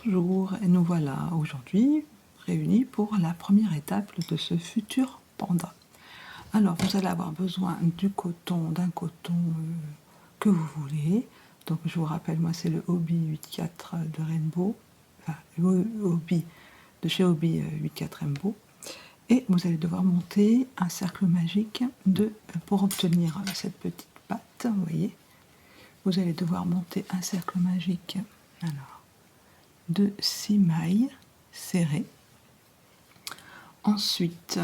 Bonjour, et nous voilà aujourd'hui réunis pour la première étape de ce futur panda. Alors, vous allez avoir besoin d'un coton que vous voulez. Donc, je vous rappelle, moi, c'est le Hobbii 8.4 de Rainbow, enfin, le Hobbii de chez Hobbii 8.4 Rainbow. Et vous allez devoir monter un cercle magique pour obtenir cette petite patte, vous voyez. Vous allez devoir monter un cercle magique, alors, de 6 mailles serrées. Ensuite,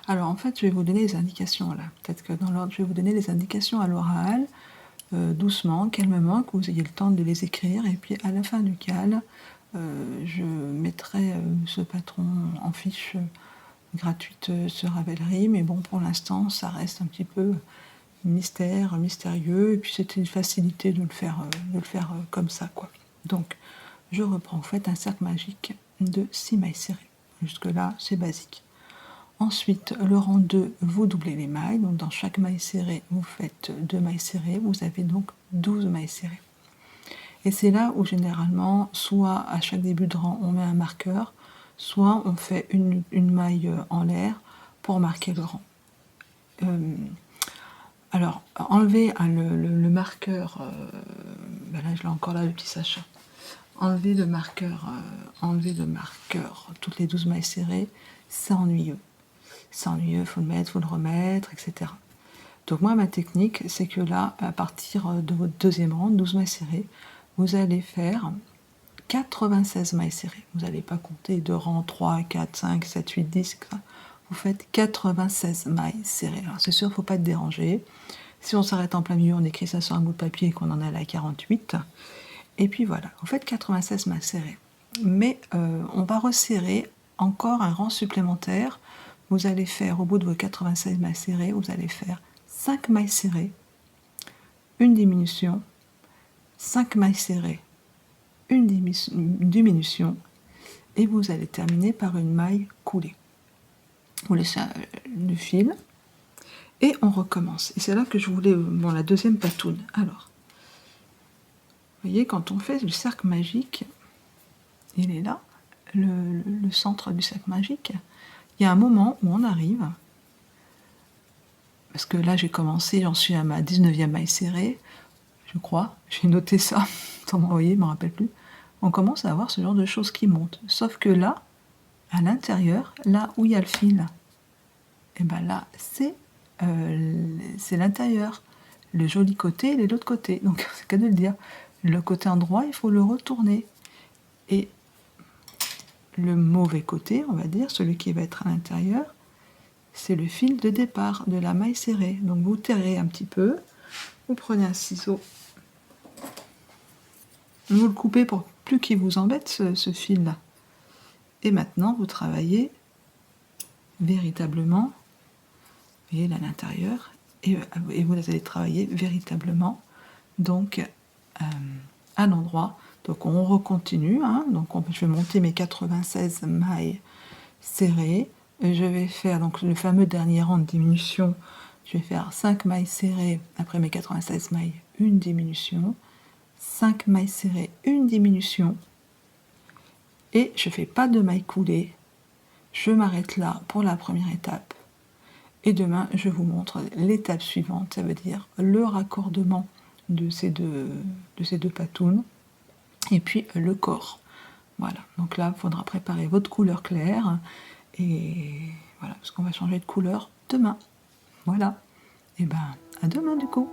alors en fait, je vais vous donner les indications là. Peut-être que dans l'ordre, je vais vous donner les indications à l'oral, doucement, calmement, que vous ayez le temps de les écrire. Et puis à la fin du cal, je mettrai ce patron en fiche gratuite sur Ravelry. Mais bon, pour l'instant, ça reste un petit peu mystérieux. Et puis c'était une facilité de le faire comme ça, quoi. Donc, je reprends. Vous faites un cercle magique de 6 mailles serrées. Jusque-là, c'est basique. Ensuite, le rang 2, vous doublez les mailles. Donc, dans chaque maille serrée, vous faites 2 mailles serrées. Vous avez donc 12 mailles serrées. Et c'est là où, généralement, soit à chaque début de rang, on met un marqueur, soit on fait une maille en l'air pour marquer le rang. Alors, enlevez le marqueur, ben là, je l'ai encore là, le petit sachet. Enlever le marqueur, toutes les 12 mailles serrées, c'est ennuyeux. C'est ennuyeux, il faut le mettre, il faut le remettre, etc. Donc moi, ma technique, c'est que là, à partir de votre deuxième rang, 12 mailles serrées, vous allez faire 96 mailles serrées. Vous n'allez pas compter de rang 3, 4, 5, 7, 8, 10, etc. Vous faites 96 mailles serrées. Alors c'est sûr, il ne faut pas être dérangé. Si on s'arrête en plein milieu, on écrit ça sur un bout de papier et qu'on en a la 48. Et puis voilà, vous faites 96 mailles serrées. Mais on va resserrer encore un rang supplémentaire. Vous allez faire, au bout de vos 96 mailles serrées, vous allez faire 5 mailles serrées, une diminution, 5 mailles serrées, une diminution, et vous allez terminer par une maille coulée. Vous laissez le fil, et on recommence. Et c'est là que je voulais, bon, la deuxième patoune. Alors, vous voyez, quand on fait le cercle magique, il est là, le centre du cercle magique. Il y a un moment où on arrive, parce que là j'ai commencé, j'en suis à ma 19e maille serrée, je crois, j'ai noté ça, sans m'envoyer, je ne me rappelle plus. On commence à avoir ce genre de choses qui montent. Sauf que là, à l'intérieur, là où il y a le fil, et ben là, c'est l'intérieur. Le joli côté et l'autre côté. Donc c'est qu'à de le dire. Le côté endroit, il faut le retourner. Et le mauvais côté, on va dire, celui qui va être à l'intérieur, c'est le fil de départ de la maille serrée. Donc vous terrez un petit peu, vous prenez un ciseau, vous le coupez pour plus qu'il vous embête ce fil-là. Et maintenant, vous travaillez véritablement, vous voyez là à l'intérieur, et vous allez travailler véritablement donc à l'endroit. Donc on recontinue, hein, donc je vais monter mes 96 mailles serrées. Je vais faire donc le fameux dernier rang de diminution. Je vais faire 5 mailles serrées après mes 96 mailles, une diminution, 5 mailles serrées, une diminution, et je ne fais pas de mailles coulées. Je m'arrête là pour la première étape. Et demain, je vous montre l'étape suivante, ça veut dire le raccordement de ces deux patounes, et puis le corps. Voilà, donc là, il faudra préparer votre couleur claire, et voilà, parce qu'on va changer de couleur demain. Voilà, et ben à demain du coup.